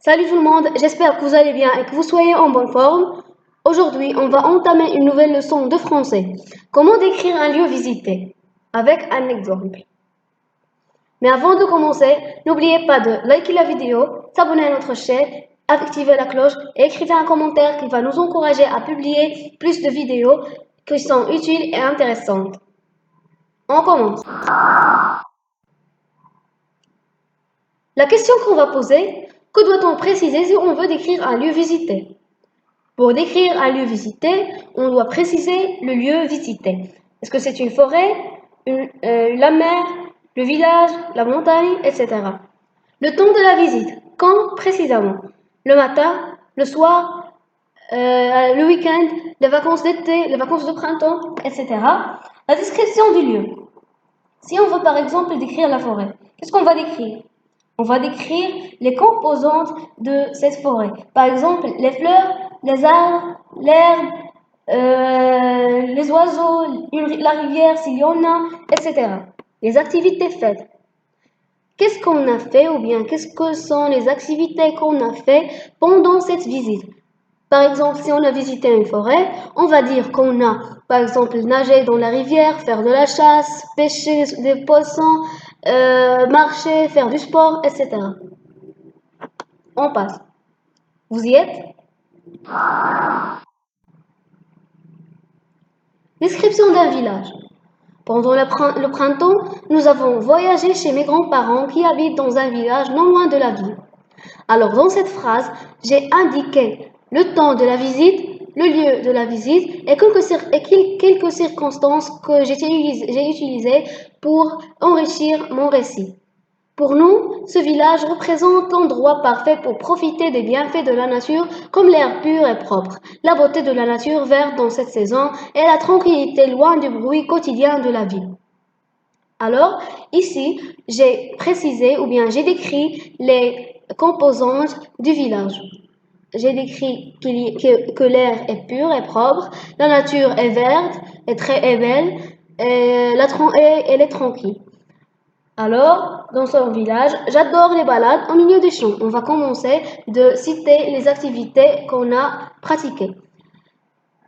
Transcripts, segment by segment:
Salut tout le monde, j'espère que vous allez bien et que vous soyez en bonne forme. Aujourd'hui, on va entamer une nouvelle leçon de français. Comment décrire un lieu visité? Avec un exemple. Mais avant de commencer, n'oubliez pas de liker la vidéo, s'abonner à notre chaîne, activer la cloche et écrivez un commentaire qui va nous encourager à publier plus de vidéos qui sont utiles et intéressantes. On commence. La question qu'on va poser, que doit-on préciser si on veut décrire un lieu visité? Pour décrire un lieu visité, on doit préciser le lieu visité. Est-ce que c'est une forêt, la mer, le village, la montagne, etc. Le temps de la visite, quand précisément? Le matin, le soir, le week-end, les vacances d'été, les vacances de printemps, etc. La description du lieu. Si on veut par exemple décrire la forêt, qu'est-ce qu'on va décrire? On va décrire les composantes de cette forêt. Par exemple, les fleurs, les arbres, l'herbe, les oiseaux, la rivière s'il y en a, etc. Les activités faites. Qu'est-ce qu'on a fait ou bien qu'est-ce que sont les activités qu'on a fait pendant cette visite? Par exemple, si on a visité une forêt, on va dire qu'on a, par exemple, nagé dans la rivière, faire de la chasse, pêcher des poissons, marcher, faire du sport, etc. On passe. Vous y êtes? Description d'un village. Pendant le printemps, nous avons voyagé chez mes grands-parents qui habitent dans un village non loin de la ville. Alors, dans cette phrase, j'ai indiqué le temps de la visite, le lieu de la visite et quelques circonstances que j'ai utilisées pour enrichir mon récit. Pour nous, ce village représente l'endroit parfait pour profiter des bienfaits de la nature comme l'air pur et propre, la beauté de la nature verte dans cette saison et la tranquillité loin du bruit quotidien de la ville. Alors, ici, j'ai précisé ou bien j'ai décrit les composantes du village. J'ai décrit que l'air est pur et propre, la nature est verte et belle, et elle est tranquille. Alors, dans ce village, j'adore les balades au milieu des champs. On va commencer de citer les activités qu'on a pratiquées.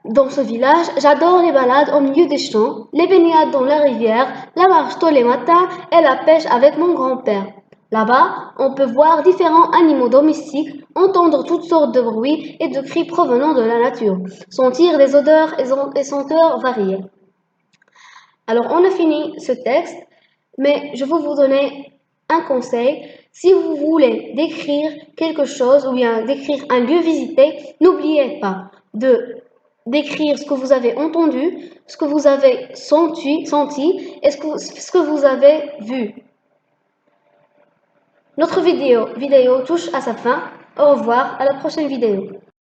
Dans ce village, j'adore les balades au milieu des champs, les baignades dans la rivière, la marche tous les matins et la pêche avec mon grand-père. Là-bas, on peut voir différents animaux domestiques, entendre toutes sortes de bruits et de cris provenant de la nature, sentir des odeurs et senteurs variées. Alors, on a fini ce texte, mais je vais vous donner un conseil. Si vous voulez décrire quelque chose ou bien décrire un lieu visité, n'oubliez pas de décrire ce que vous avez entendu, ce que vous avez senti et ce que vous avez vu. Notre vidéo touche à sa fin. Au revoir, à la prochaine vidéo.